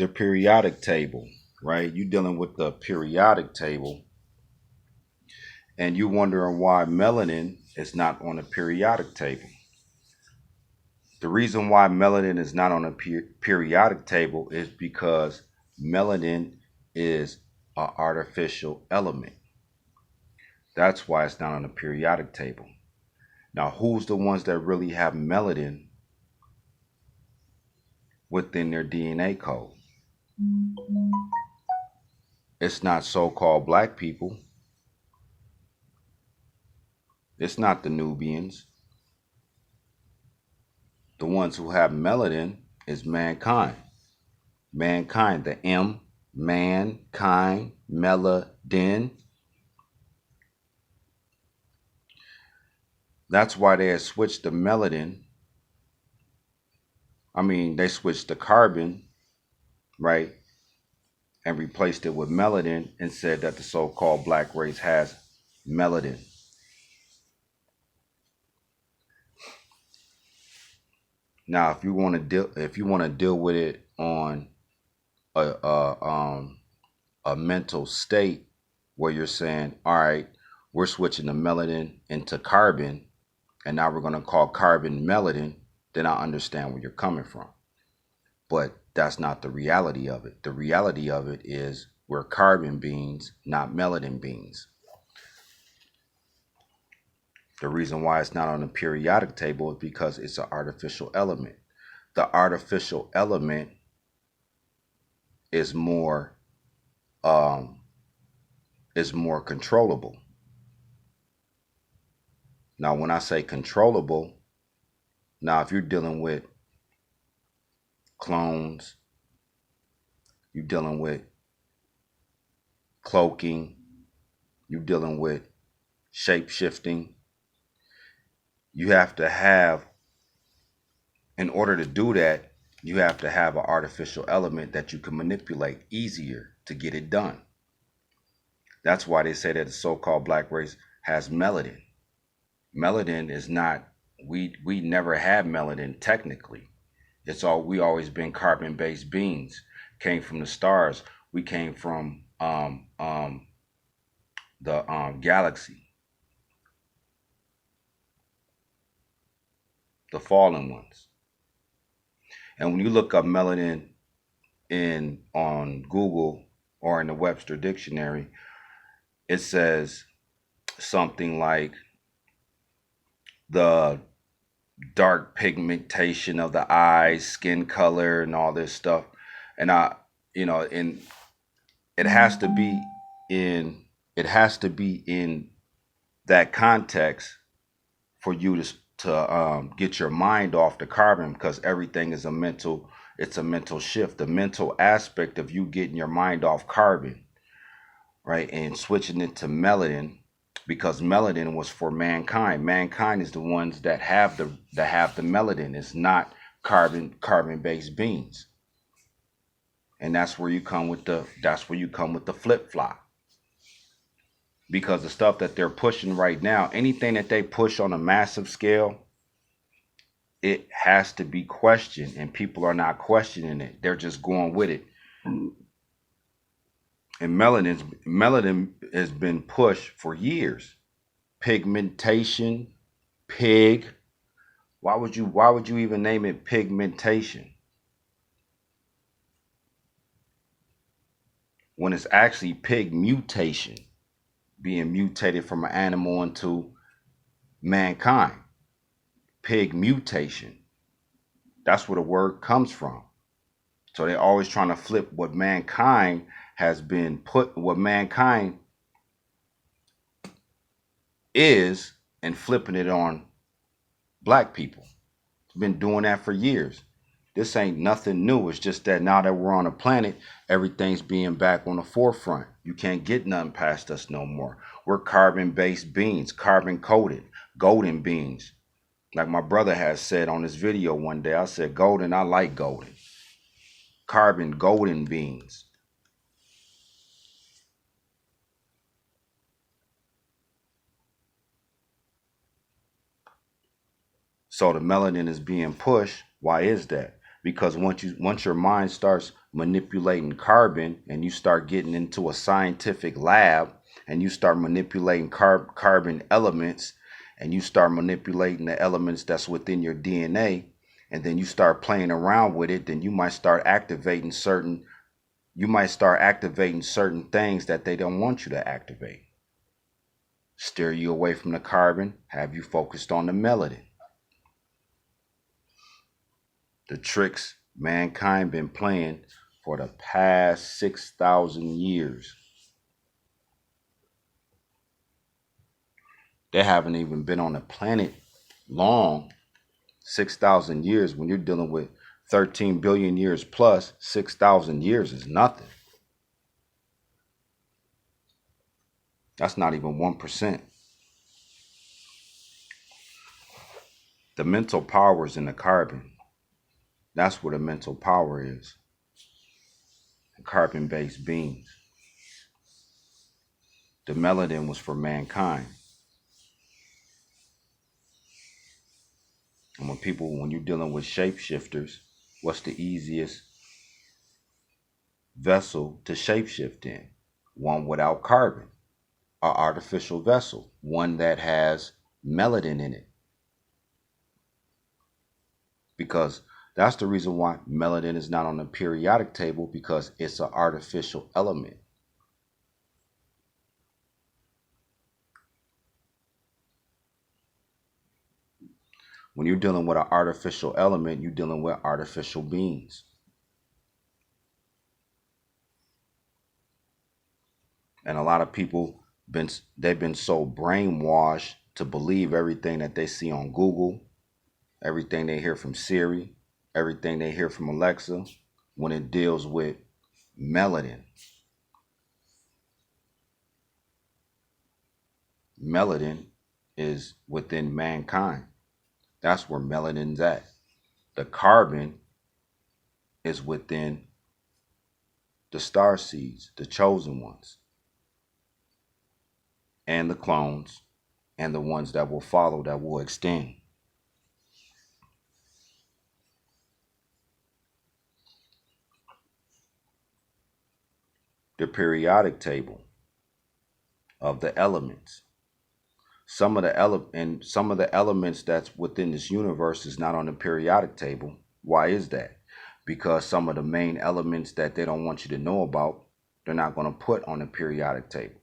the periodic table, right? You're dealing with the periodic table, and you're wondering why melanin is not on the periodic table. The reason why melanin is not on a periodic table is because melanin is an artificial element. That's why it's not on the periodic table. Now, who's the ones that really have melanin within their DNA code? It's not so-called black people. It's not the Nubians. The ones who have melanin is mankind. Mankind, the M, mankind, melanin. That's why they had switched the melanin. They switched the carbon, right, and replaced it with melanin and said that the so-called black race has melanin. Now, if you want to deal with it on a mental state where you're saying, all right, we're switching the melanin into carbon, and now we're going to call carbon melanin, then I understand where you're coming from. But that's not the reality of it. The reality of it is we're carbon beings, not melanin beings. The reason why it's not on the periodic table is because it's an artificial element. The artificial element is more controllable. Now, when I say controllable, now if you're dealing with clones, you're dealing with cloaking, you're dealing with shape shifting, you have to have, in order to do that, you have to have an artificial element that you can manipulate easier to get it done. That's why they say that the so-called black race has melanin. Melanin is not, we never had melanin technically. We always been carbon-based beings. Came from the stars. We came from the galaxy, the fallen ones. And when you look up melanin on Google or in the Webster Dictionary, it says something like the dark pigmentation of the eyes, skin color, and all this stuff. And it has to be in that context for you to get your mind off the carbon, because everything is a mental shift. The mental aspect of you getting your mind off carbon, right, and switching it to melanin, because melanin was for mankind. Mankind is the ones that have the melanin. It's not carbon-based beings. And that's where you come with the flip-flop. Because the stuff that they're pushing right now, anything that they push on a massive scale, it has to be questioned, and people are not questioning it. They're just going with it. And melanin has been pushed for years. Pigmentation, pig. Why would you even name it pigmentation when it's actually pig mutation, being mutated from an animal into mankind? Pig mutation. That's where the word comes from. So they're always trying to flip what mankind is, and flipping it on black people. It's been doing that for years. This ain't nothing new. It's just that now that we're on a planet, everything's being back on the forefront. You can't get nothing past us no more. We're carbon-based beings, carbon-coated, golden beings. Like my brother has said on this video one day, I said, golden, I like golden. Carbon, golden beings. So the melanin is being pushed. Why is that? Because once your mind starts manipulating carbon and you start getting into a scientific lab and you start manipulating carbon elements and you start manipulating the elements that's within your DNA, and then you start playing around with it, then you might start activating certain things that they don't want you to activate. Steer you away from the carbon, have you focused on the melanin. The tricks mankind been playing for the past 6,000 years. They haven't even been on the planet long. 6,000 years, when you're dealing with 13 billion years plus, 6,000 years is nothing. That's not even 1%. The mental power is in the carbon. That's where the mental power is. The carbon-based beings. The melanin was for mankind. And when you're dealing with shapeshifters, what's the easiest vessel to shapeshift in? One without carbon, an artificial vessel, one that has melanin in it. Because that's the reason why melanin is not on the periodic table, because it's an artificial element. When you're dealing with an artificial element, you're dealing with artificial beings. And a lot of people they've been so brainwashed to believe everything that they see on Google, everything they hear from Siri, everything they hear from Alexa, when it deals with melanin. Melanin is within mankind. That's where melanin's at. The carbon is within the star seeds, the chosen ones, and the clones, and the ones that will follow, that will extend. The periodic table of the elements. Some of the elements that's within this universe is not on the periodic table. Why is that? Because some of the main elements that they don't want you to know about, they're not going to put on the periodic table.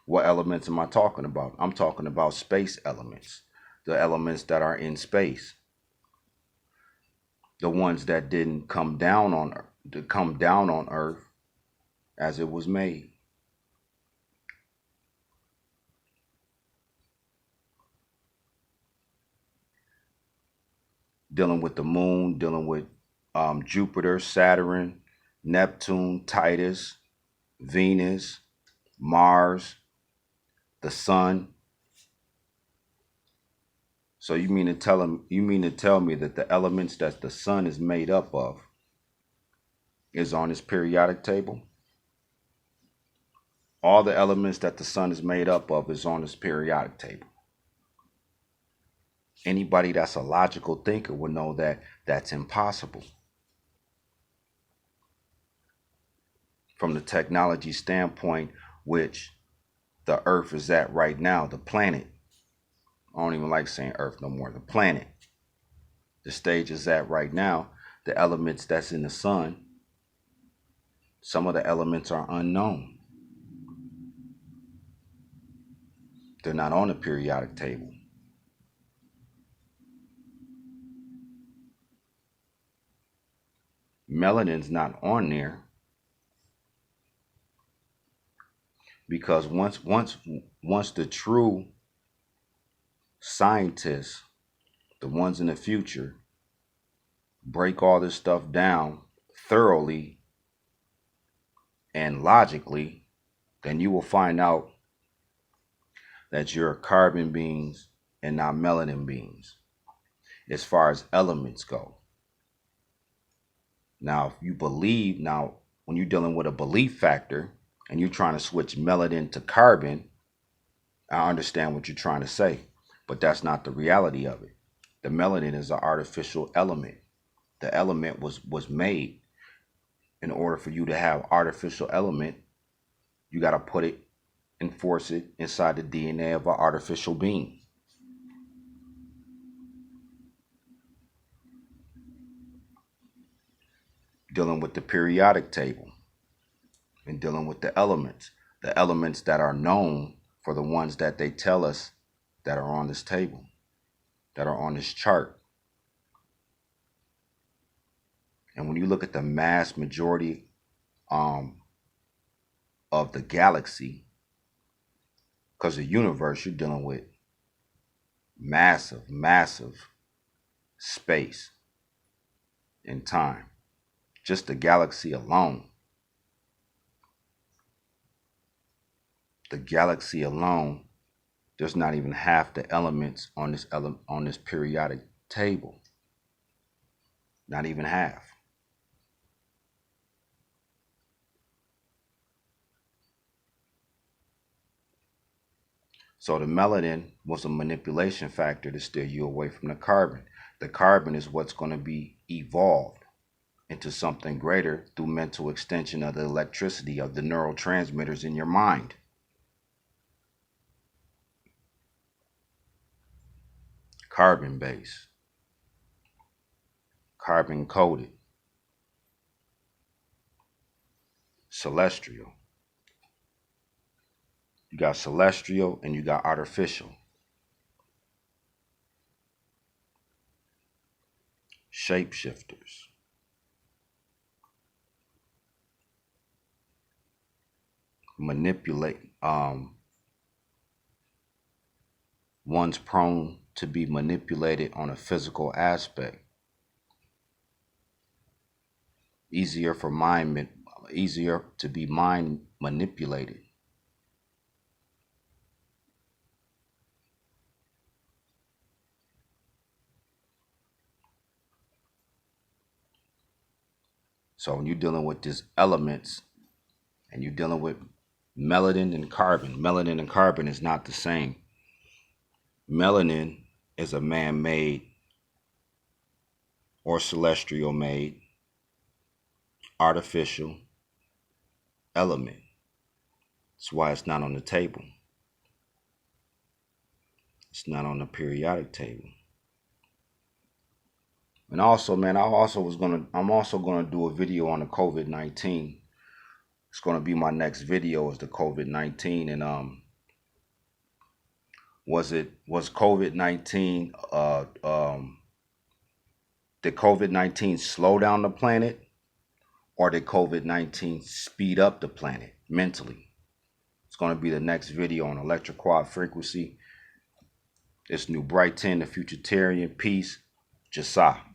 What elements am I talking about? I'm talking about space elements, the elements that are in space, the ones that didn't come down on Earth as it was made. Dealing with the moon, dealing with Jupiter, Saturn, Neptune, Titus, Venus, Mars, the sun. So you mean to tell me that the elements that the sun is made up of is on its periodic table? All the elements that the sun is made up of is on its periodic table. Anybody that's a logical thinker would know that that's impossible. From the technology standpoint, which the Earth is at right now, the planet. I don't even like saying Earth no more. The planet. The stage is at right now. The elements that's in the sun. Some of the elements are unknown. They're not on the periodic table. Melanin's not on there because once the true scientists, the ones in the future, break all this stuff down thoroughly and logically, then you will find out that you're carbon beings and not melanin beings as far as elements go. Now, if you believe, when you're dealing with a belief factor and you're trying to switch melanin to carbon, I understand what you're trying to say, but that's not the reality of it. The melanin is an artificial element. The element was made. In order for you to have artificial element, you got to put it and force it inside the DNA of an artificial being. Dealing with the periodic table and dealing with the elements that are known for the ones that they tell us that are on this table, that are on this chart. And when you look at the mass majority of the galaxy, because the universe, you're dealing with massive space and time. Just the galaxy alone. The galaxy alone, there's not even half the elements on this periodic table. Not even half. So the melanin was a manipulation factor to steer you away from the carbon. The carbon is what's going to be evolved into something greater through mental extension of the electricity of the neurotransmitters in your mind. Carbon based, carbon coded, celestial. You got celestial and you got artificial. Shapeshifters. Manipulate. One's prone to be manipulated on a physical aspect. Easier to be mind manipulated. So when you're dealing with these elements and you're dealing with melanin and carbon is not the same. Melanin is a man-made or celestial made artificial element. That's why it's not on the table. It's not on the periodic table. And also, man, I'm also gonna do a video on the COVID-19. It's gonna be my next video is the COVID-19. And was COVID-19 did COVID-19 slow down the planet, or did COVID-19 speed up the planet mentally? It's going to be the next video on electric quad frequency. It's New Bright 10, the Futuritarian. Peace. Jasa.